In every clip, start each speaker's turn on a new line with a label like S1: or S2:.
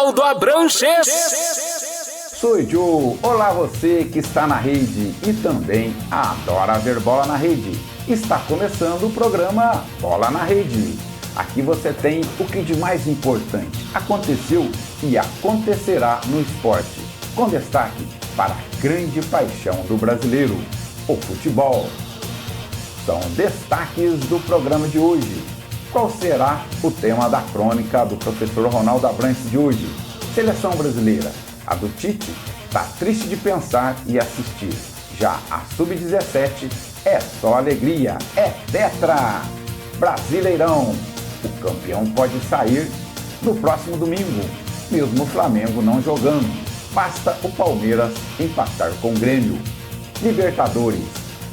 S1: Ronaldo Abranches.
S2: Sou Joe, olá você que está na rede e também adora ver bola na rede. Está começando o programa Bola na Rede. Aqui você tem o que de mais importante aconteceu e acontecerá no esporte, com destaque para a grande paixão do brasileiro, o futebol. São destaques do programa de hoje. Qual será o tema da crônica do professor Ronaldo Abranches de hoje? Seleção brasileira. A do Tite tá triste de pensar e assistir. Já a Sub-17 é só alegria, é tetra. Brasileirão. O campeão pode sair no próximo domingo, mesmo o Flamengo não jogando. Basta o Palmeiras empatar com o Grêmio. Libertadores.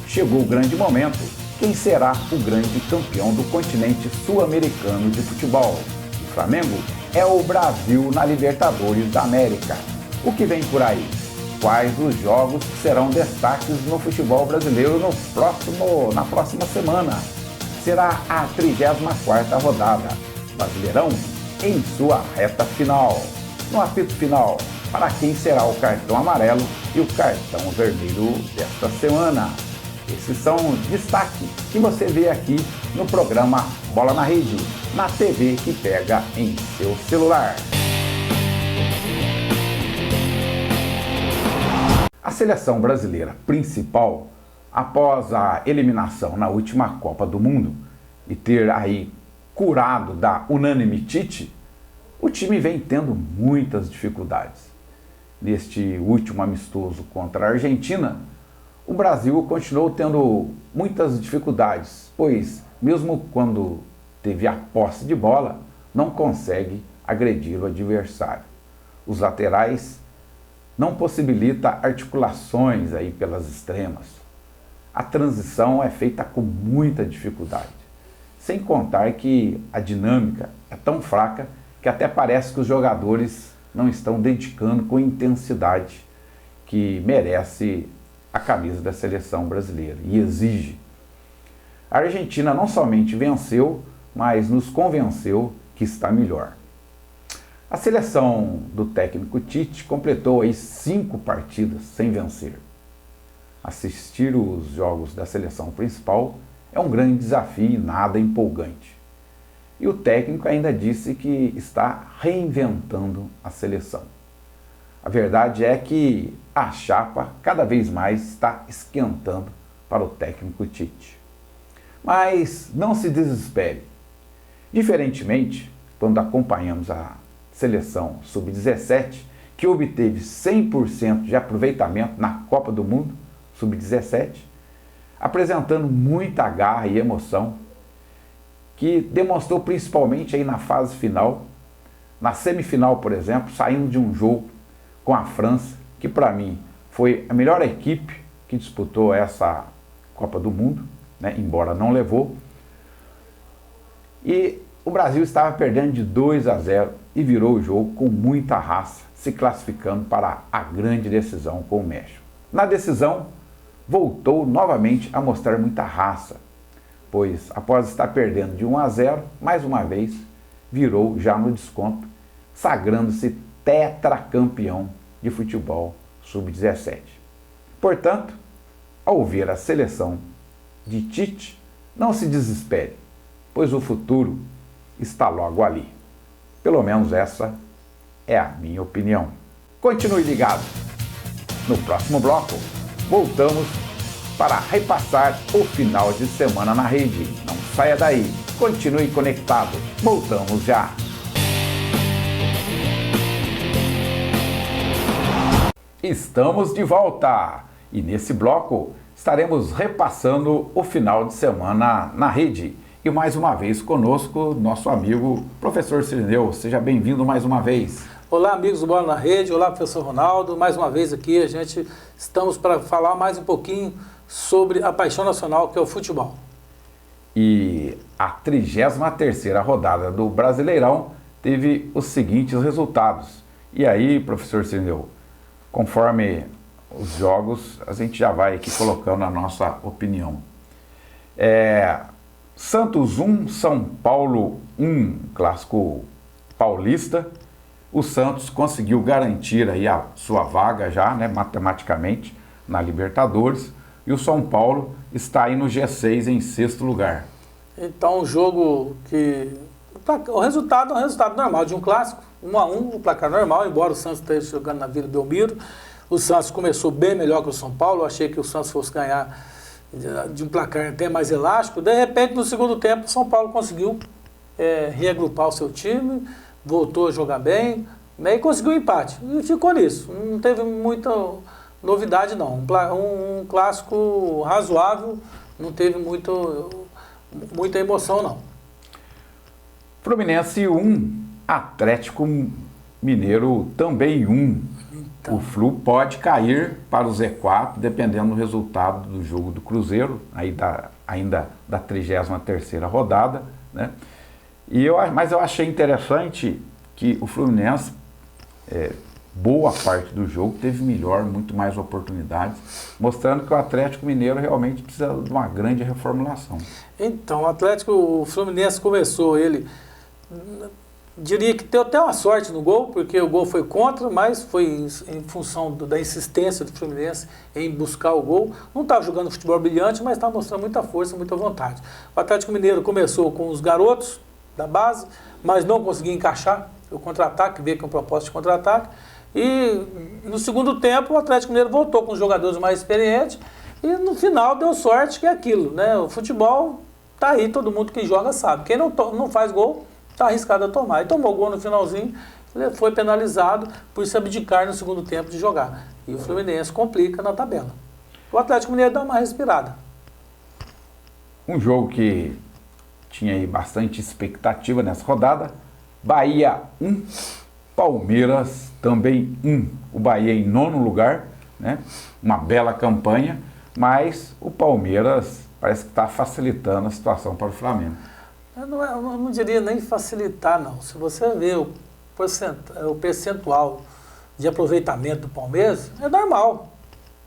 S2: Chegou o grande momento. Quem será o grande campeão do continente sul-americano de futebol? O Flamengo é o Brasil na Libertadores da América. O que vem por aí? Quais os jogos que serão destaques no futebol brasileiro na próxima semana? Será a 34ª rodada. Brasileirão em sua reta final. No apito final, para quem será o cartão amarelo e o cartão vermelho desta semana? Esses são destaques que você vê aqui no programa Bola na Rede, na TV que pega em seu celular. A seleção brasileira principal, após a eliminação na última Copa do Mundo e ter aí curado da unânime Tite, o time vem tendo muitas dificuldades. Neste último amistoso contra a Argentina, o Brasil continuou tendo muitas dificuldades, pois mesmo quando teve a posse de bola, não consegue agredir o adversário. Os laterais não possibilita articulações aí pelas extremas. A transição é feita com muita dificuldade. Sem contar que a dinâmica é tão fraca que até parece que os jogadores não estão dedicando com intensidade que merece a camisa da seleção brasileira e exige. A Argentina não somente venceu, mas nos convenceu que está melhor. A seleção do técnico Tite completou aí 5 partidas sem vencer. Assistir os jogos da seleção principal é um grande desafio e nada empolgante. E o técnico ainda disse que está reinventando a seleção. A verdade é que a chapa cada vez mais está esquentando para o técnico Tite. Mas não se desespere. Diferentemente, quando acompanhamos a seleção Sub-17, que obteve 100% de aproveitamento na Copa do Mundo Sub-17, apresentando muita garra e emoção, que demonstrou principalmente aí na fase final, na semifinal, por exemplo, saindo de um jogo com a França, que para mim foi a melhor equipe que disputou essa Copa do Mundo, né, embora não levou. E o Brasil estava perdendo de 2-0 e virou o jogo com muita raça, se classificando para a grande decisão com o México. Na decisão, voltou novamente a mostrar muita raça, pois após estar perdendo de 1-0, mais uma vez, virou já no desconto, sagrando-se tetracampeão de futebol Sub-17. Portanto, ao ver a seleção de Tite, não se desespere, pois o futuro está logo ali. Pelo menos essa é a minha opinião. Continue ligado. No próximo bloco, voltamos para repassar o final de semana na rede. Não saia daí. Continue conectado. Voltamos já. Estamos de volta. E nesse bloco estaremos repassando o final de semana na rede. E mais uma vez conosco, nosso amigo professor Cirineu. Seja bem-vindo mais uma vez.
S3: Olá, amigos do Bola na Rede. Olá, professor Ronaldo. Mais uma vez aqui, estamos para falar mais um pouquinho sobre a paixão nacional que é o futebol.
S2: E a 33ª rodada do Brasileirão teve os seguintes resultados. E aí, professor Cirineu, conforme os jogos, a gente já vai aqui colocando a nossa opinião. Santos 1, São Paulo 1, clássico paulista. o Santos conseguiu garantir aí a sua vaga já, né, matematicamente, na Libertadores, e o São Paulo está aí no G6 em 6º lugar.
S3: Então, o jogo que... O resultado é um resultado normal de um clássico, 1-1, o placar normal, embora o Santos esteja jogando na Vila Belmiro. O Santos começou bem melhor que o São Paulo, eu achei que o Santos fosse ganhar de um placar até mais elástico. De repente, no segundo tempo, o São Paulo conseguiu reagrupar o seu time, voltou a jogar bem, né, e conseguiu um empate. E ficou nisso, não teve muita novidade não. Um clássico razoável, não teve muita emoção não.
S2: Fluminense 1, Atlético Mineiro também 1. Então, o Flu pode cair para o Z4, dependendo do resultado do jogo do Cruzeiro, ainda da 33ª rodada, né? Mas eu achei interessante que o Fluminense, boa parte do jogo, teve muito mais oportunidades, mostrando que o Atlético Mineiro realmente precisa de uma grande reformulação.
S3: Então, o Fluminense começou, diria que deu até uma sorte no gol, porque o gol foi contra, mas foi em função da insistência do Fluminense em buscar o gol. Não estava jogando futebol brilhante, mas estava mostrando muita força, muita vontade. O Atlético Mineiro começou com os garotos da base, mas não conseguia encaixar o contra-ataque, veio com propósito de contra-ataque. E no segundo tempo o Atlético Mineiro voltou com os jogadores mais experientes e no final deu sorte, que é aquilo, né? O futebol está aí, todo mundo que joga sabe. Quem não faz gol está arriscado a tomar. E tomou gol no finalzinho, ele foi penalizado por se abdicar no segundo tempo de jogar. E o Fluminense complica na tabela. O Atlético Mineiro dá uma respirada.
S2: Um jogo que tinha aí bastante expectativa nessa rodada. Bahia 1, Palmeiras também 1. O Bahia em 9º lugar, né? Uma bela campanha, mas o Palmeiras parece que está facilitando a situação para o Flamengo.
S3: Eu não diria nem facilitar, não. Se você vê o percentual de aproveitamento do Palmeiras, é normal.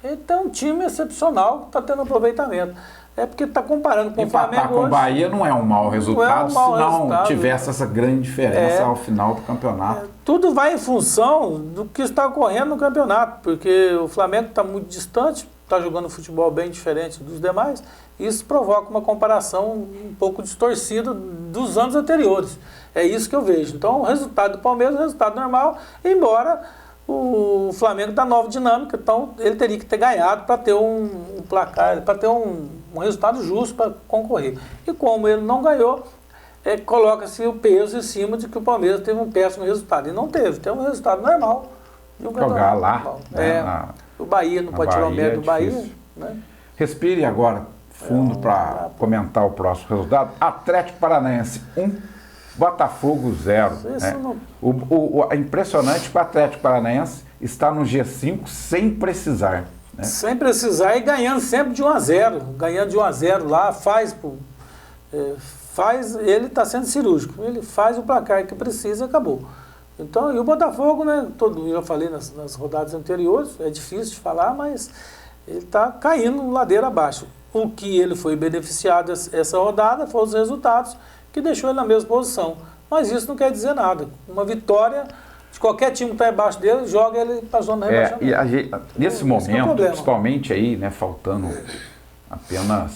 S3: Ele tem um time excepcional que está tendo aproveitamento. É porque está comparando com o Flamengo hoje.
S2: Com o Bahia não é um mau resultado, se não tivesse essa grande diferença ao final do campeonato.
S3: Tudo vai em função do que está ocorrendo no campeonato, porque o Flamengo está muito distante, está jogando futebol bem diferente dos demais. Isso provoca uma comparação um pouco distorcida dos anos anteriores. É isso que eu vejo. Então, o resultado do Palmeiras é um resultado normal, embora o Flamengo dá nova dinâmica, então ele teria que ter ganhado para ter um placar, para ter um resultado justo para concorrer. E como ele não ganhou, coloca-se o peso em cima de que o Palmeiras teve um péssimo resultado. E não teve um resultado normal.
S2: Jogar lá.
S3: O Bahia não pode tirar o mérito do Bahia. Né?
S2: Respire agora fundo para comentar o próximo resultado. Atlético Paranaense 1, Botafogo 0. É impressionante que o Atlético Paranaense está no G5 sem precisar. Né?
S3: Sem precisar e ganhando sempre de 1-0. Ganhando de 1-0 lá, ele está sendo cirúrgico. Ele faz o placar que precisa e acabou. Então, e o Botafogo, né? Eu já falei nas rodadas anteriores, é difícil de falar, mas ele está caindo ladeira abaixo. O que ele foi beneficiado essa rodada foram os resultados que deixou ele na mesma posição. Mas isso não quer dizer nada. Uma vitória de qualquer time que está embaixo dele, joga ele para a zona de rebaixamento.
S2: Nesse momento, principalmente aí, né, faltando apenas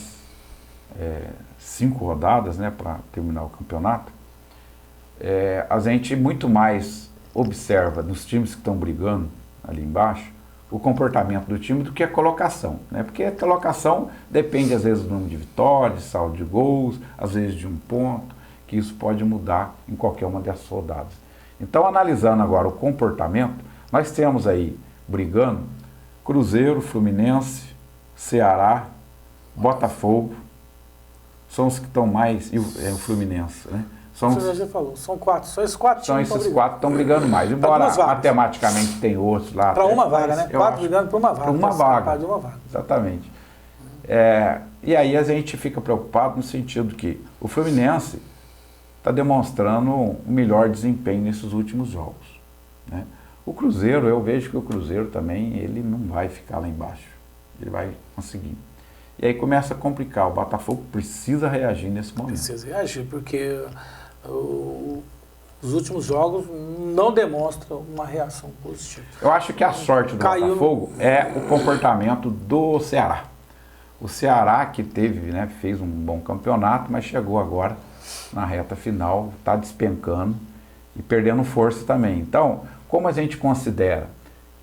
S2: 5 rodadas, né, para terminar o campeonato, a gente muito mais observa nos times que estão brigando ali embaixo o comportamento do time do que a colocação, né? Porque a colocação depende às vezes do número de vitórias, de saldo de gols, às vezes de um ponto, que isso pode mudar em qualquer uma dessas rodadas. Então, analisando agora o comportamento, nós temos aí brigando Cruzeiro, Fluminense, Ceará, Botafogo, são os que estão mais, e o Fluminense, né?
S3: Você já falou, são 4, são esses 4 times.
S2: São esses 4 que estão brigando mais, embora matematicamente tem outros lá.
S3: Para uma vaga, né? 4 brigando por uma vaga.
S2: Para uma vaga.
S3: De uma vaga.
S2: Exatamente. E aí a gente fica preocupado no sentido que o Fluminense está demonstrando um melhor desempenho nesses últimos jogos. Né? O Cruzeiro, eu vejo que o Cruzeiro também, ele não vai ficar lá embaixo. Ele vai conseguir. E aí começa a complicar. O Botafogo precisa reagir nesse momento.
S3: Precisa reagir, porque o os últimos jogos não demonstram uma reação positiva.
S2: Eu acho que a sorte do Botafogo é o comportamento do Ceará. O Ceará que teve, né, fez um bom campeonato, mas chegou agora na reta final, está despencando e perdendo força também. Então, como a gente considera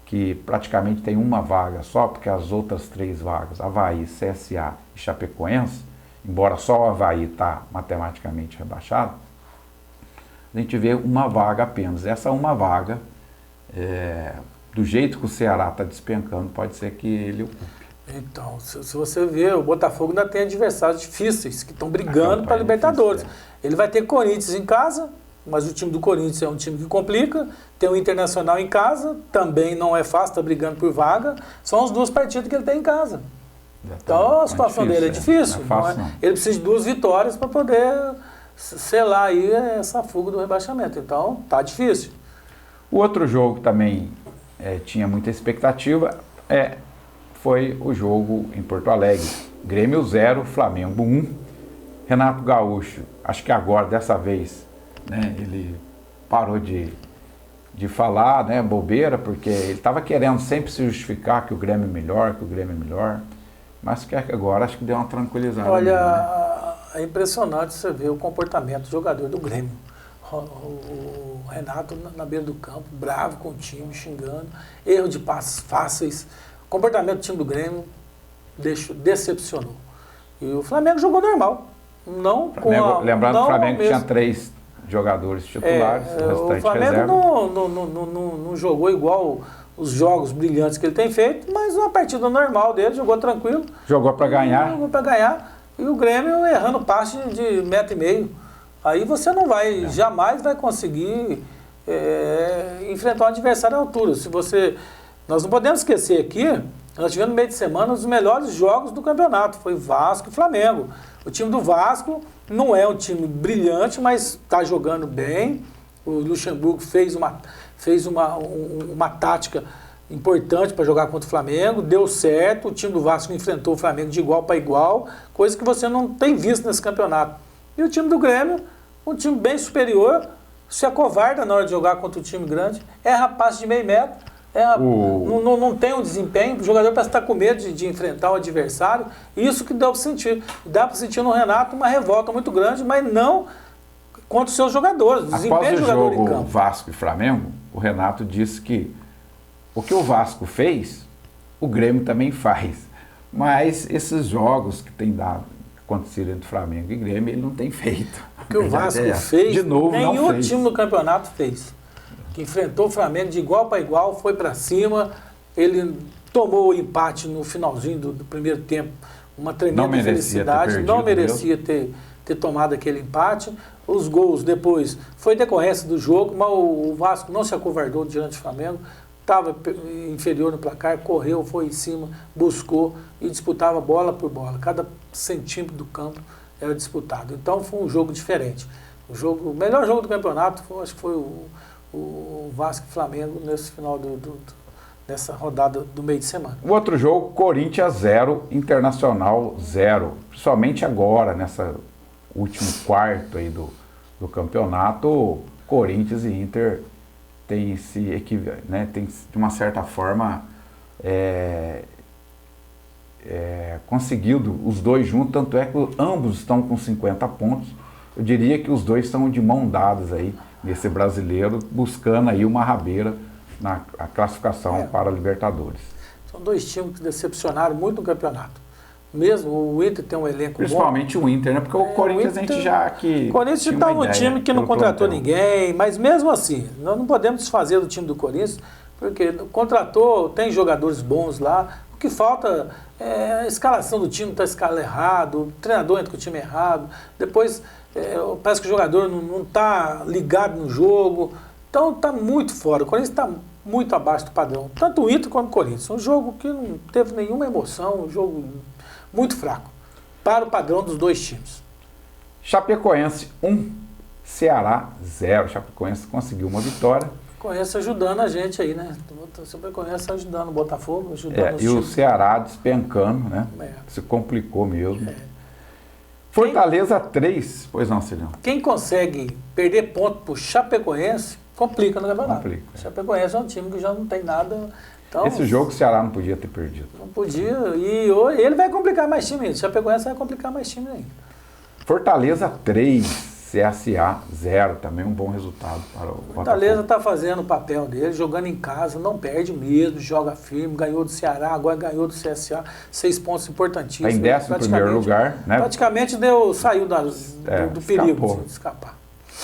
S2: que praticamente tem uma vaga só, porque as outras 3 vagas, Avaí, CSA e Chapecoense, embora só o Avaí está matematicamente rebaixado, a gente vê uma vaga apenas. Essa uma vaga, do jeito que o Ceará está despencando, pode ser que ele ocupe.
S3: Então, se você ver, o Botafogo ainda tem adversários difíceis, que estão brigando para a Libertadores. Ele vai ter Corinthians em casa, mas o time do Corinthians é um time que complica. Tem o Internacional em casa, também não é fácil, está brigando por vaga. São as 2 partidas que ele tem em casa. Então a situação dele é difícil.
S2: Não é fácil, não.
S3: Ele precisa de 2 vitórias para poder selar aí essa fuga do rebaixamento. Então tá difícil.
S2: O outro jogo que também tinha muita expectativa foi o jogo em Porto Alegre. Grêmio 0, Flamengo 1. Renato Gaúcho, acho que agora, dessa vez, né, ele parou de falar, né, bobeira, porque ele estava querendo sempre se justificar que o Grêmio é melhor, mas que agora acho que deu uma tranquilizada.
S3: Olha,
S2: mesmo, né?
S3: É impressionante você ver o comportamento do jogador do Grêmio. O Renato na beira do campo, bravo com o time, xingando, erro de passes fáceis. O comportamento do time do Grêmio decepcionou. E o Flamengo jogou normal.
S2: Lembrando que o Flamengo tinha 3 jogadores titulares,
S3: o Flamengo não jogou igual os jogos brilhantes que ele tem feito, mas uma partida normal dele, jogou tranquilo.
S2: Jogou para ganhar.
S3: E o Grêmio errando passe de 1,5 metro. Aí você não vai, jamais vai conseguir enfrentar um adversário à altura. Nós não podemos esquecer aqui, nós tivemos no meio de semana os melhores jogos do campeonato, foi Vasco e Flamengo. O time do Vasco não é um time brilhante, mas está jogando bem. O Luxemburgo fez uma tática importante para jogar contra o Flamengo, deu certo. O time do Vasco enfrentou o Flamengo de igual para igual, coisa que você não tem visto nesse campeonato. E o time do Grêmio, um time bem superior, se acovarda na hora de jogar contra o time grande, erra passe de 0,5 metro. Não tem um desempenho, o jogador parece estar com medo de enfrentar o adversário. Isso que dá para sentir. Dá para sentir no Renato uma revolta muito grande, mas não contra os seus jogadores. O
S2: desempenho do jogador em campo.
S3: Após o jogo
S2: Vasco e Flamengo, o Renato disse que o que o Vasco fez, o Grêmio também faz. Mas esses jogos que tem acontecido entre Flamengo e Grêmio, ele não tem feito.
S3: O que o Vasco fez,
S2: de novo,
S3: nenhum time no campeonato fez. Que enfrentou o Flamengo de igual para igual, foi para cima, ele tomou o empate no finalzinho do primeiro tempo, uma tremenda felicidade, não merecia ter tomado aquele empate. Os gols depois foi decorrência do jogo, mas o Vasco não se acovardou diante do Flamengo, estava inferior no placar, correu, foi em cima, buscou e disputava bola por bola. Cada centímetro do campo era disputado. Então foi um jogo diferente. O melhor jogo do campeonato acho que foi o Vasco e Flamengo nesse final nessa rodada do meio de semana.
S2: O outro jogo, Corinthians 0, Internacional 0. Principalmente agora, nessa último quarto aí do campeonato, Corinthians e Inter tem de uma certa forma conseguido os dois juntos, tanto é que ambos estão com 50 pontos. Eu diria que os dois estão de mão dadas aí nesse brasileiro, buscando aí uma rabeira na classificação para a Libertadores.
S3: São 2 times que decepcionaram muito no campeonato. Mesmo o Inter tem um elenco
S2: principalmente bom. O Inter, né? Porque o Corinthians a gente já que...
S3: O Corinthians está um time que não contratou ninguém, mas mesmo assim, nós não podemos desfazer do time do Corinthians, porque contratou, tem jogadores bons lá. O que falta a escalação do time está escalado errado, o treinador entra com o time errado, depois parece que o jogador não está ligado no jogo, então está muito fora. O Corinthians está muito abaixo do padrão, tanto o Inter quanto o Corinthians. Um jogo que não teve nenhuma emoção, um jogo muito fraco, para o padrão dos 2 times.
S2: Chapecoense 1, Ceará 0. Chapecoense conseguiu uma vitória.
S3: Chapecoense ajudando a gente aí, né? Chapecoense ajudando o Botafogo, ajudando os
S2: e o Ceará despencando, né?
S3: É.
S2: Se complicou mesmo. Fortaleza 3, pois não, Cilhão?
S3: Quem consegue perder ponto pro Chapecoense, complica no campeonato.
S2: Complica.
S3: Chapecoense é um time que já não tem nada. Então,
S2: esse jogo o Ceará não podia ter perdido.
S3: Não podia. E ele vai complicar mais time ainda. Chapecoense vai complicar mais time ainda.
S2: Fortaleza 3, CSA 0. Também um bom resultado para o
S3: Fortaleza está fazendo o papel dele, jogando em casa, não perde mesmo, joga firme, ganhou do Ceará, agora ganhou do CSA, 6 pontos importantíssimos.
S2: Está em 11º lugar, né?
S3: Praticamente saiu do perigo de escapar.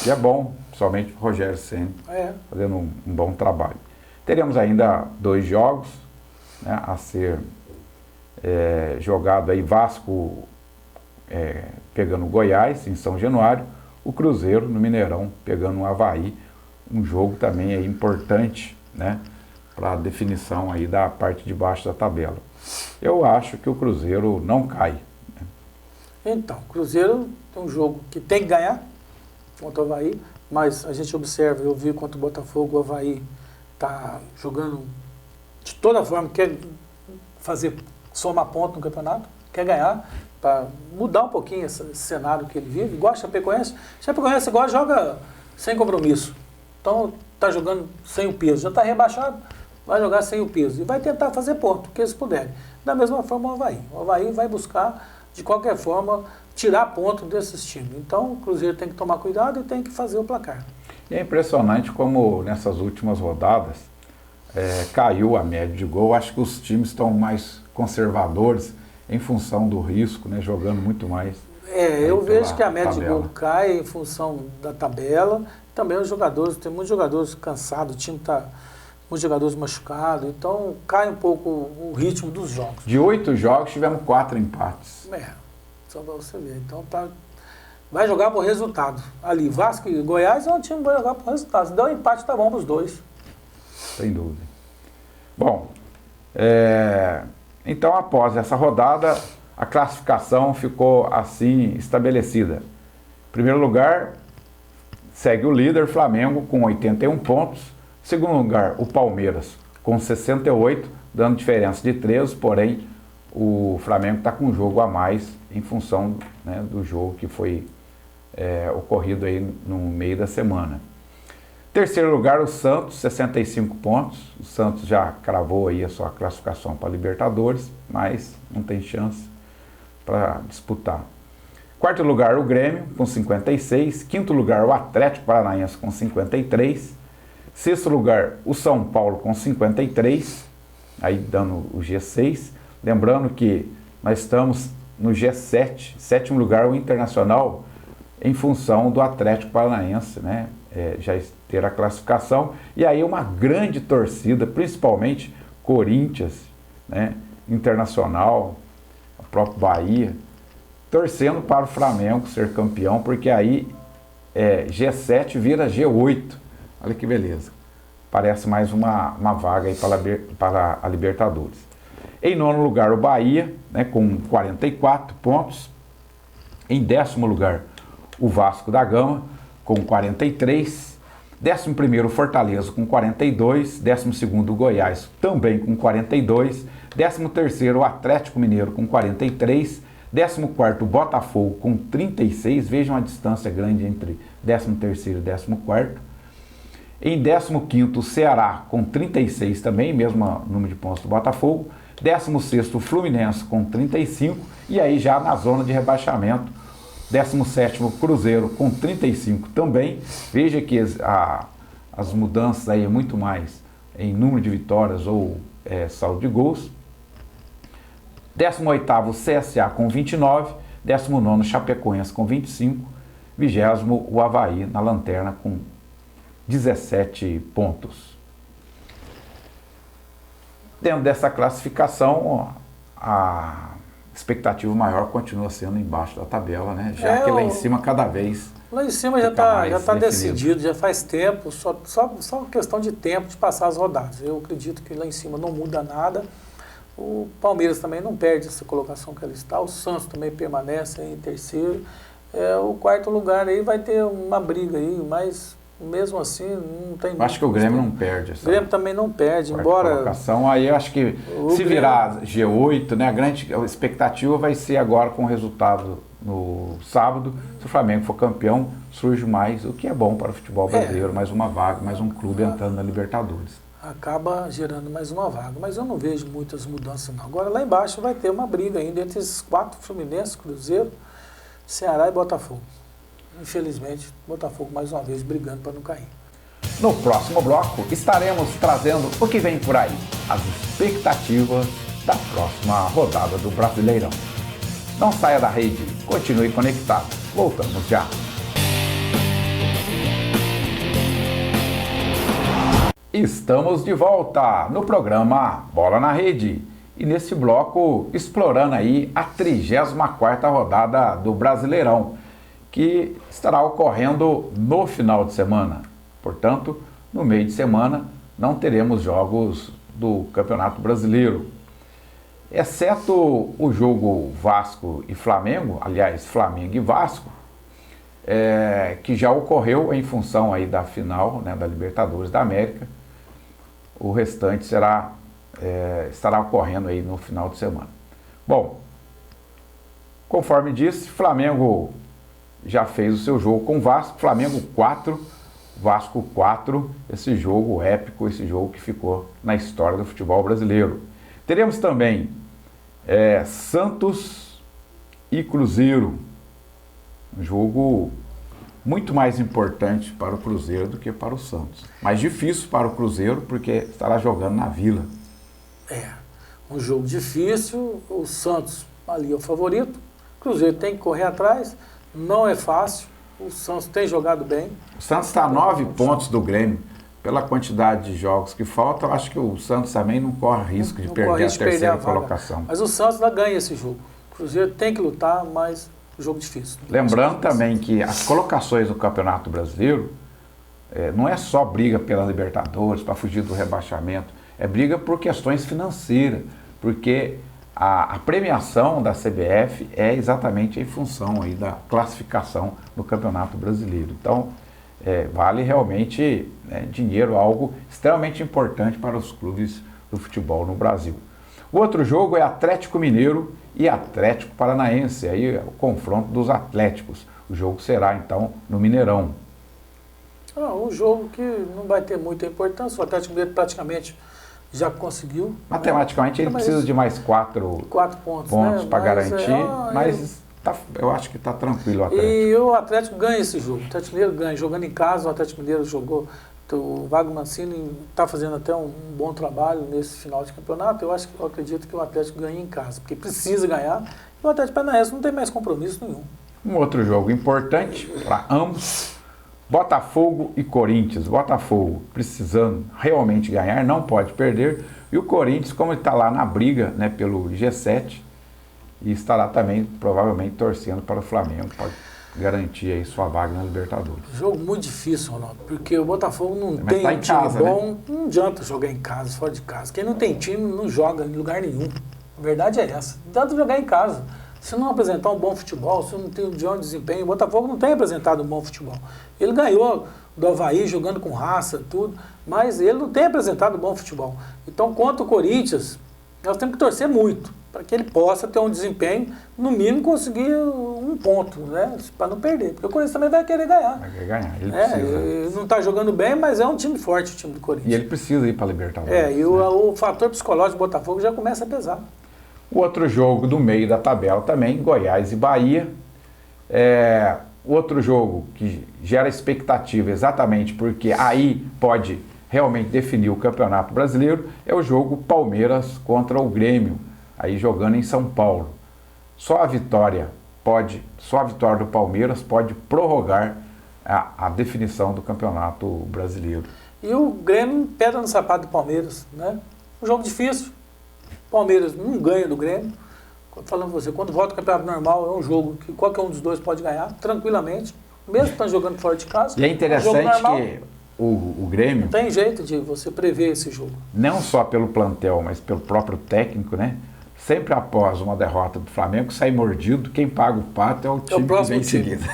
S2: E é bom, somente o Rogério Ceni fazendo um bom trabalho. Teremos ainda 2 jogos, né, a ser jogado aí, Vasco pegando o Goiás em São Januário, o Cruzeiro no Mineirão pegando o Avaí, um jogo também aí importante, né, para a definição aí da parte de baixo da tabela. Eu acho que o Cruzeiro não cai. Né?
S3: Então, o Cruzeiro tem um jogo que tem que ganhar contra o Avaí, mas a gente observa, eu vi contra o Botafogo, o Avaí está jogando de toda forma, quer somar ponto no campeonato, quer ganhar, para mudar um pouquinho esse cenário que ele vive, igual a Chapecoense. Chapecoense agora joga sem compromisso. Então está jogando sem o peso. Já está rebaixado, vai jogar sem o peso. E vai tentar fazer ponto, que eles puderem. Da mesma forma o Avaí. O Avaí vai buscar, de qualquer forma, tirar ponto desses times. Então o Cruzeiro tem que tomar cuidado e tem que fazer o placar.
S2: E é impressionante como nessas últimas rodadas caiu a média de gol. Acho que os times estão mais conservadores em função do risco, né, jogando muito mais.
S3: Eu vejo que a média de gol cai em função da tabela. Também os jogadores, tem muitos jogadores cansados, o time está muitos jogadores machucados, então cai um pouco o ritmo dos jogos.
S2: De 8 jogos, tivemos 4 empates.
S3: Só para você ver. Então vai jogar por resultado. Ali, Vasco e Goiás é um time que vai jogar por resultado. Se der um empate, tá bom para os dois.
S2: Sem dúvida. Bom, então, após essa rodada, a classificação ficou assim estabelecida. Em primeiro lugar, segue o líder, Flamengo, com 81 pontos. Em segundo lugar, o Palmeiras, com 68, dando diferença de 13, porém, o Flamengo está com um jogo a mais em função, né, do jogo que foi ocorrido aí no meio da semana. Terceiro lugar, o Santos, 65 pontos. O Santos já cravou aí a sua classificação para a Libertadores, mas não tem chance para disputar. Quarto lugar, o Grêmio, com 56. Quinto lugar, o Atlético Paranaense, com 53. Sexto lugar, o São Paulo, com 53, aí dando o G6. Lembrando que nós estamos no G7, sétimo lugar, o Internacional, em função do Atlético Paranaense, né? Já ter a classificação, e aí uma grande torcida, principalmente Corinthians, né, Internacional, o próprio Bahia, torcendo para o Flamengo ser campeão, porque aí G7 vira G8, olha que beleza, parece mais uma vaga aí para a Libertadores. Em nono lugar o Bahia, né, com 44 pontos, em 10º lugar o Vasco da Gama, com 43, 11º Fortaleza com 42, 12º Goiás também com 42, 13º Atlético Mineiro com 43, 14º Botafogo com 36, vejam a distância grande entre 13º e 14º. Em 15º Ceará com 36 também, mesmo número de pontos do Botafogo, 16º Fluminense com 35, e aí já na zona de rebaixamento, 17º Cruzeiro com 35 também. Veja que as mudanças aí é muito mais em número de vitórias ou saldo de gols. 18º CSA com 29, 19º Chapecoense com 25, 20º o Avaí na lanterna com 17 pontos. Dentro dessa classificação, a expectativa maior continua sendo embaixo da tabela, né? Já que lá em cima cada vez...
S3: Lá em cima já está decidido, já faz tempo, só questão de tempo de passar as rodadas. Eu acredito que lá em cima não muda nada. O Palmeiras também não perde essa colocação que ela está, o Santos também permanece em terceiro. O quarto lugar aí vai ter uma briga aí, mas mesmo assim não tem...
S2: Acho que o Grêmio não perde.
S3: O Grêmio também não perde, embora...
S2: Colocação. Aí eu acho que se virar G8, né, a grande expectativa vai ser agora com o resultado no sábado. Se o Flamengo for campeão, surge mais, o que é bom para o futebol brasileiro, mais uma vaga, mais um clube entrando na Libertadores.
S3: Acaba gerando mais uma vaga, mas eu não vejo muitas mudanças não. Agora lá embaixo vai ter uma briga ainda entre esses 4, Fluminense, Cruzeiro, Ceará e Botafogo. Infelizmente, Botafogo mais uma vez brigando para não cair.
S2: No próximo bloco, estaremos trazendo o que vem por aí, as expectativas da próxima rodada do Brasileirão. Não saia da rede, continue conectado. Voltamos já. Estamos de volta no programa Bola na Rede e nesse bloco explorando aí a 34ª rodada do Brasileirão, que estará ocorrendo no final de semana. Portanto, no meio de semana não teremos jogos do Campeonato Brasileiro, exceto o jogo Vasco e Flamengo, aliás, Flamengo e Vasco, que já ocorreu em função aí da final, né, da Libertadores da América. O restante estará ocorrendo aí no final de semana. Bom, conforme disse, Flamengo já fez o seu jogo com o Vasco, Flamengo 4, Vasco 4, esse jogo épico, esse jogo que ficou na história do futebol brasileiro. Teremos também Santos e Cruzeiro, um jogo muito mais importante para o Cruzeiro do que para o Santos. Mais difícil para o Cruzeiro porque estará jogando na Vila.
S3: Um jogo difícil, o Santos ali é o favorito, o Cruzeiro tem que correr atrás, não é fácil, o Santos tem jogado bem.
S2: O Santos está a 9 pontos do Grêmio. Pela quantidade de jogos que faltam, eu acho que o Santos também não corre risco de perder a terceira colocação.
S3: Mas o Santos ainda ganha esse jogo. O Cruzeiro tem que lutar, mas jogo difícil.
S2: Lembrando também que as colocações do Campeonato Brasileiro não é só briga pela Libertadores, para fugir do rebaixamento, é briga por questões financeiras, porque a premiação da CBF é exatamente em função aí da classificação no Campeonato Brasileiro. Então, vale realmente dinheiro, algo extremamente importante para os clubes do futebol no Brasil. O outro jogo é Atlético Mineiro e Atlético Paranaense, aí o confronto dos Atléticos. O jogo será então no Mineirão.
S3: Um jogo que não vai ter muita importância, o Atlético Mineiro praticamente já conseguiu.
S2: Matematicamente ele precisa de mais 4 pontos
S3: né?
S2: para garantir, mas eu acho que está tranquilo o Atlético.
S3: E o Atlético ganha esse jogo, o Atlético Mineiro ganha, jogando em casa, o Atlético Mineiro jogou, o Wagner Mancini está fazendo até um bom trabalho nesse final de campeonato. Eu acredito que o Atlético ganha em casa, porque precisa ganhar, e o Atlético Paranaense não tem mais compromisso nenhum.
S2: Um outro jogo importante para ambos, Botafogo e Corinthians. Botafogo precisando realmente ganhar, não pode perder, e o Corinthians, como ele está lá na briga, né, pelo G7, e estará também provavelmente torcendo para o Flamengo, pode garantir aí sua vaga na Libertadores.
S3: Jogo muito difícil, Ronaldo, porque o Botafogo não tem
S2: tá em
S3: time
S2: casa,
S3: bom,
S2: né?
S3: Não adianta jogar em casa, fora de casa. Quem não tem time não joga em lugar nenhum. A verdade é essa. Não adianta jogar em casa. Se não apresentar um bom futebol, se não tem um desempenho, o Botafogo não tem apresentado um bom futebol. Ele ganhou do Avaí jogando com raça, tudo, mas ele não tem apresentado um bom futebol. Então, contra o Corinthians, nós temos que torcer muito para que ele possa ter um desempenho, no mínimo conseguir um ponto, né, para não perder. Porque o Corinthians também vai querer ganhar.
S2: Vai querer ganhar, ele precisa.
S3: Ele não está jogando bem, mas é um time forte o time do Corinthians.
S2: E ele precisa ir para a Libertadores.
S3: E o fator psicológico do Botafogo já começa a pesar.
S2: O outro jogo do meio da tabela também, Goiás e Bahia. Outro jogo que gera expectativa exatamente porque aí pode realmente definir o Campeonato Brasileiro é o jogo Palmeiras contra o Grêmio, aí jogando em São Paulo. Só a vitória do Palmeiras pode prorrogar a definição do Campeonato Brasileiro.
S3: E o Grêmio pedra no sapato do Palmeiras, né? Um jogo difícil. Palmeiras não ganha do Grêmio. Falando com você, quando volta o campeonato normal, é um jogo que qualquer um dos dois pode ganhar, tranquilamente, mesmo estando jogando fora de casa.
S2: E é interessante que o Grêmio...
S3: Não tem jeito de você prever esse jogo.
S2: Não só pelo plantel, mas pelo próprio técnico, né? sempre após uma derrota do Flamengo, sai mordido, quem paga o pato é o time que vem em seguida.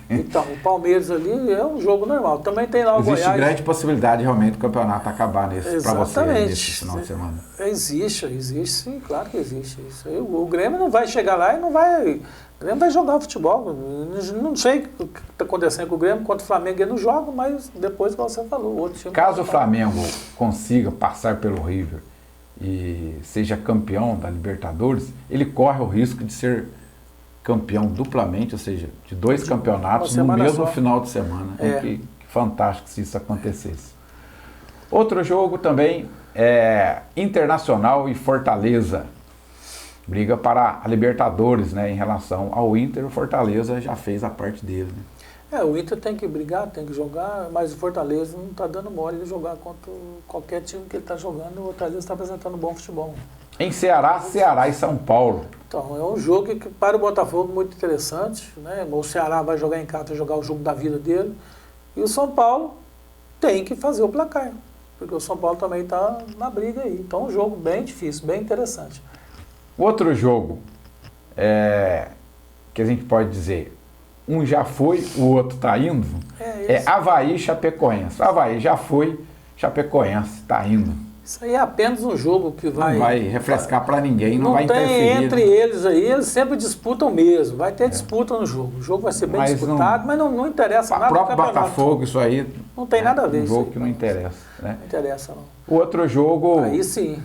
S3: Então, o Palmeiras ali é um jogo normal. Também tem lá o
S2: Existe
S3: Goiás.
S2: grande possibilidade realmente do campeonato acabar para você nesse final de semana.
S3: Existe sim, claro que existe. Isso aí, o Grêmio não vai chegar lá e não vai... O Grêmio vai jogar futebol. Não sei o que está acontecendo com o Grêmio, contra o Flamengo ele não joga, mas depois, como você falou, o outro time...
S2: Caso o Flamengo consiga passar pelo River e seja campeão da Libertadores, ele corre o risco de ser campeão duplamente, ou seja, de 2 campeonatos no mesmo final de semana. Que fantástico se isso acontecesse. Outro jogo também é Internacional e Fortaleza. Briga para a Libertadores, né, em relação ao Inter. O Fortaleza já fez a parte dele, né?
S3: O Inter tem que brigar, tem que jogar, mas o Fortaleza não está dando mole de jogar contra qualquer time que ele está jogando. O Fortaleza está apresentando bom futebol.
S2: Em Ceará e São Paulo.
S3: Então, é um jogo que para o Botafogo muito interessante, né? O Ceará vai jogar em casa, vai jogar o jogo da vida dele. E o São Paulo tem que fazer o placar, porque o São Paulo também está na briga aí. Então, é um jogo bem difícil, bem interessante.
S2: Outro jogo que a gente pode dizer, um já foi, o outro está indo, é Avaí e Chapecoense. Avaí já foi, Chapecoense está indo.
S3: Isso aí é apenas um jogo que vai...
S2: Não vai refrescar para ninguém, não vai interferir.
S3: Não tem entre eles aí, eles sempre disputam mesmo, vai ter disputa no jogo. O jogo vai ser bem disputado, mas não interessa nada.
S2: O próprio Botafogo, isso aí...
S3: Não tem nada a ver.
S2: Um jogo que não interessa. Né?
S3: Não interessa, não.
S2: O outro jogo...
S3: Aí sim.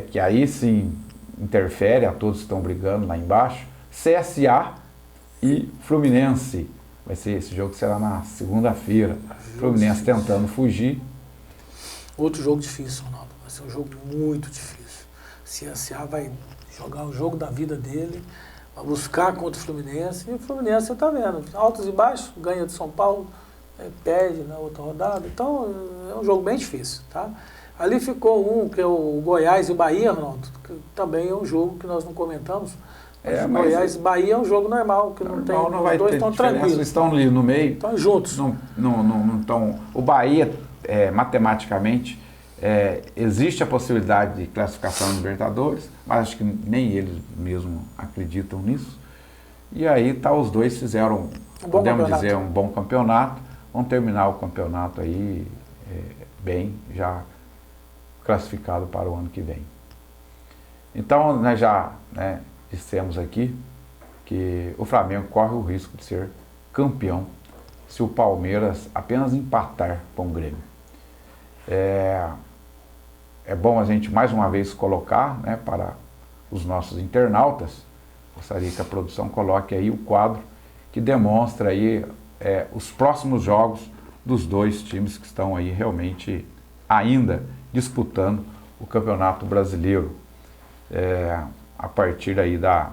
S2: Que aí sim interfere, a todos que estão brigando lá embaixo, CSA e Fluminense. Esse jogo será na segunda-feira. Fluminense tentando fugir.
S3: Outro jogo difícil, Ronaldo. Vai ser um jogo muito difícil. O CSA vai jogar o jogo da vida dele, vai buscar contra o Fluminense. E o Fluminense, você está vendo, altos e baixos, ganha de São Paulo, perde na outra rodada. Então, é um jogo bem difícil, tá? Ali ficou um, que é o Goiás e o Bahia, Ronaldo, que também é um jogo que nós não comentamos. Mas Goiás e Bahia é um jogo normal, que não tem...
S2: Não vai ter diferença, eles estão ali no meio.
S3: Estão juntos.
S2: Não estão... O Bahia, matematicamente, existe a possibilidade de classificação em Libertadores, mas acho que nem eles mesmos acreditam nisso. E aí os dois fizeram, podemos dizer, um bom campeonato. Vão terminar o campeonato aí bem, já classificado para o ano que vem. Então, nós já dissemos aqui que o Flamengo corre o risco de ser campeão se o Palmeiras apenas empatar com o Grêmio. É bom a gente mais uma vez colocar, para os nossos internautas, gostaria que a produção coloque aí o quadro que demonstra aí os próximos jogos dos dois times que estão aí realmente ainda disputando o Campeonato Brasileiro. A partir aí da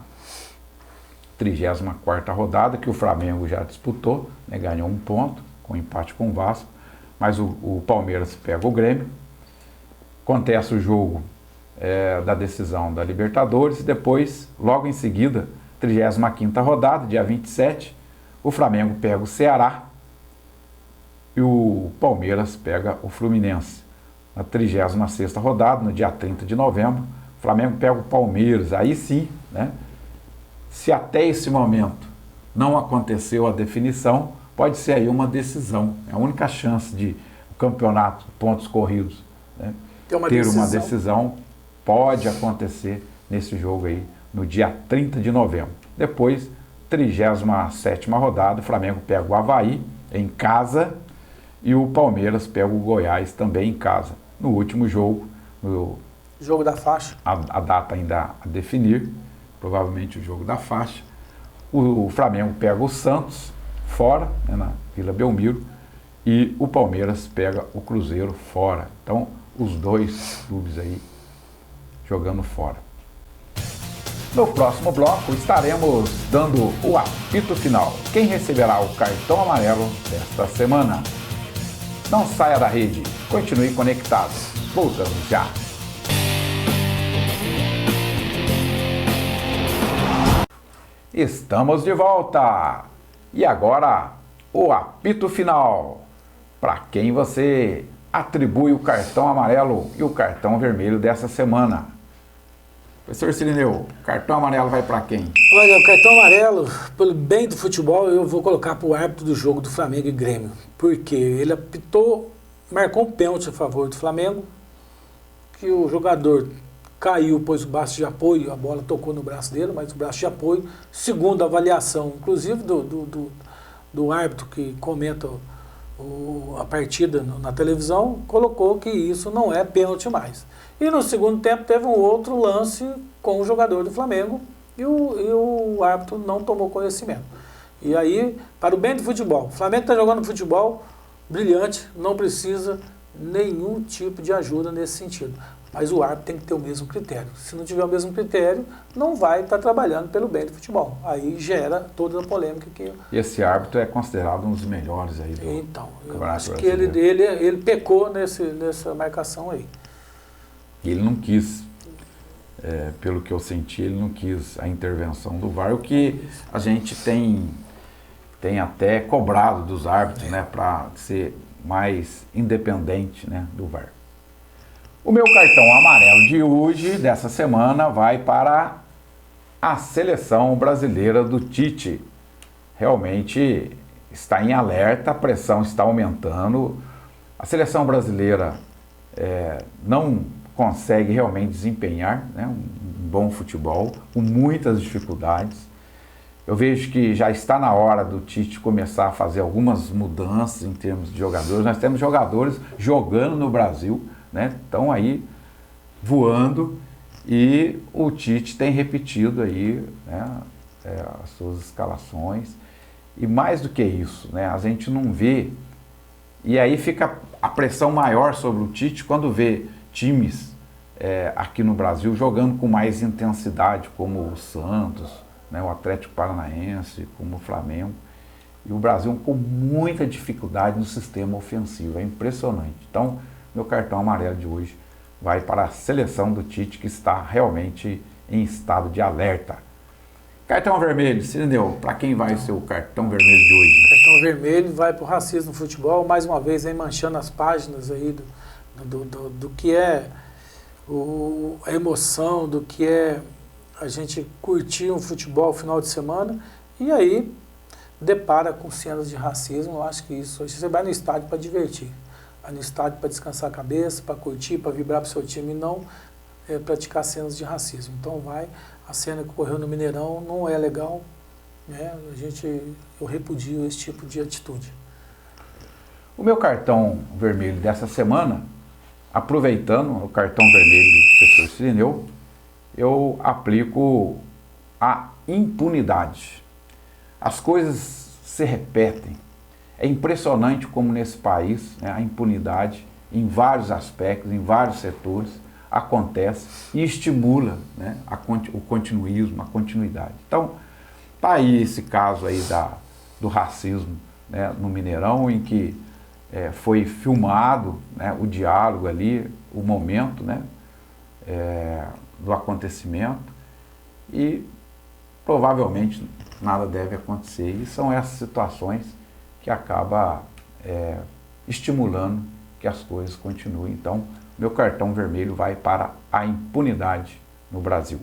S2: 34ª rodada, que o Flamengo já disputou, ganhou 1 ponto, com empate com o Vasco, mas o Palmeiras pega o Grêmio, acontece o jogo da decisão da Libertadores, e depois, logo em seguida, 35ª rodada, dia 27, o Flamengo pega o Ceará e o Palmeiras pega o Fluminense. Na 36ª rodada, no dia 30 de novembro, o Flamengo pega o Palmeiras. Aí sim, se até esse momento não aconteceu a definição, pode ser aí uma decisão. É a única chance de o campeonato, pontos corridos, ter uma decisão, pode acontecer nesse jogo aí, no dia 30 de novembro. Depois, 37ª rodada, o Flamengo pega o Avaí em casa e o Palmeiras pega o Goiás também em casa. No último jogo,
S3: jogo da faixa,
S2: a data ainda a definir, provavelmente o jogo da faixa, o Flamengo pega o Santos fora, na Vila Belmiro, e o Palmeiras pega o Cruzeiro fora. Então, os dois clubes aí jogando fora. No próximo bloco, estaremos dando o apito final. Quem receberá o cartão amarelo desta semana? Não saia da rede, continue conectado. Voltamos já. Estamos de volta. E agora, o apito final. Para quem você atribui o cartão amarelo e o cartão vermelho dessa semana? Professor Cirineu, cartão amarelo vai para quem?
S3: Olha, o cartão amarelo, pelo bem do futebol, eu vou colocar para o árbitro do jogo do Flamengo e Grêmio. Porque ele apitou, marcou um pênalti a favor do Flamengo, que o jogador caiu, pôs o braço de apoio, a bola tocou no braço dele, mas o braço de apoio, segundo a avaliação, inclusive do árbitro que comenta a partida na televisão, colocou que isso não é pênalti mais. E no segundo tempo teve um outro lance com o jogador do Flamengo e o árbitro não tomou conhecimento. E aí, para o bem do futebol, o Flamengo está jogando futebol brilhante, não precisa nenhum tipo de ajuda nesse sentido. Mas o árbitro tem que ter o mesmo critério. Se não tiver o mesmo critério, não vai estar trabalhando pelo bem do futebol. Aí gera toda a polêmica que...
S2: Esse árbitro é considerado um dos melhores aí do
S3: Então, eu
S2: Campeonato
S3: acho que
S2: Brasileiro.
S3: ele pecou nessa marcação aí.
S2: E ele não quis, pelo que eu senti, ele não quis a intervenção do VAR, o que a gente tem até cobrado dos árbitros, né, para ser mais independente, né, do VAR. O meu cartão amarelo de hoje, dessa semana, vai para a seleção brasileira do Tite. Realmente está em alerta, a pressão está aumentando. A seleção brasileira não consegue realmente desempenhar, né, um bom futebol, com muitas dificuldades. Eu vejo que já está na hora do Tite começar a fazer algumas mudanças em termos de jogadores. Nós temos jogadores jogando no Brasil, né? Estão aí voando e o Tite tem repetido aí, né, as suas escalações. E mais do que isso, né, a gente não vê, e aí fica a pressão maior sobre o Tite quando vê times aqui no Brasil jogando com mais intensidade, como o Santos, né, o Atlético Paranaense, como o Flamengo. E o Brasil com muita dificuldade no sistema ofensivo, é impressionante. Então, meu cartão amarelo de hoje vai para a seleção do Tite, que está realmente em estado de alerta. Cartão vermelho, Cirineu, para quem vai ser o cartão vermelho de hoje?
S3: Cartão vermelho vai para o racismo no futebol, mais uma vez aí manchando as páginas aí do que é a emoção, do que é a gente curtir um futebol final de semana, e aí depara com cenas de racismo. Eu acho que isso, você vai no estádio para divertir, vai no estádio para descansar a cabeça, para curtir, para vibrar para o seu time, e não praticar cenas de racismo. Então a cena que ocorreu no Mineirão não é legal, né? Eu repudio esse tipo de atitude.
S2: O meu cartão vermelho dessa semana, aproveitando o cartão vermelho do professor Cirineu, eu aplico a impunidade. As coisas se repetem. É impressionante como nesse país, né, a impunidade em vários aspectos, em vários setores, acontece e estimula, né, o continuismo, a continuidade. Então, tá aí esse caso aí do racismo, né, no Mineirão, em que foi filmado, né, o diálogo ali, o momento, né, do acontecimento, e provavelmente nada deve acontecer. E são essas situações que acabam estimulando que as coisas continuem. Então, meu cartão vermelho vai para a impunidade no Brasil.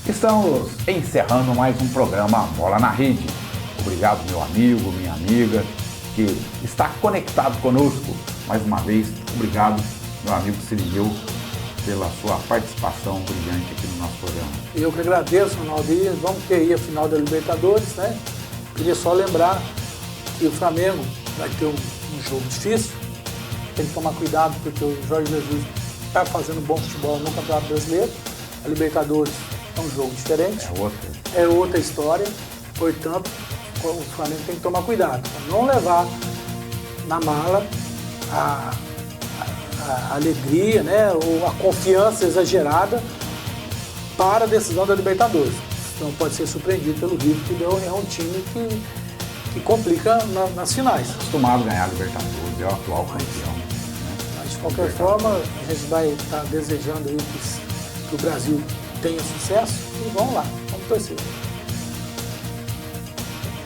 S2: Estamos encerrando mais um programa Bola na Rede. Obrigado, meu amigo, minha amiga, que está conectado conosco. Mais uma vez, obrigado, meu amigo Cirineu, pela sua participação brilhante aqui no nosso programa.
S3: Eu que agradeço, Ronaldo. Vamos ter aí a final da Libertadores, né? Queria só lembrar que o Flamengo vai ter um jogo difícil. Tem que tomar cuidado porque o Jorge Jesus está fazendo bom futebol no Campeonato Brasileiro. A Libertadores é um jogo diferente. É outra história. Portanto, o Flamengo tem que tomar cuidado para não levar na mala a alegria, né, ou a confiança exagerada para a decisão da Libertadores. Então pode ser surpreendido pelo River, que é um time que complica nas finais.
S2: Acostumado a ganhar a Libertadores, é o atual campeão.
S3: Mas de qualquer forma, a gente vai estar desejando aí que o Brasil tenha sucesso e vamos lá, vamos torcer.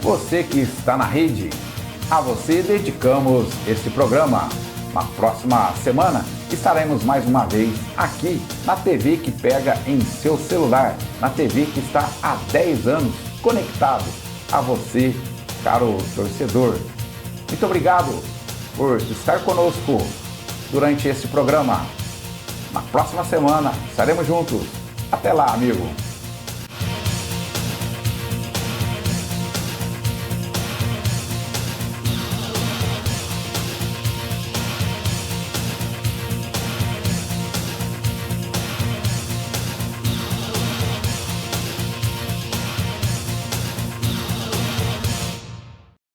S2: Você que está na rede, a você dedicamos este programa. Na próxima semana estaremos mais uma vez aqui na TV que pega em seu celular, na TV que está há 10 anos conectado a você, caro torcedor. Muito obrigado por estar conosco durante esse programa. Na próxima semana estaremos juntos. Até lá, amigo!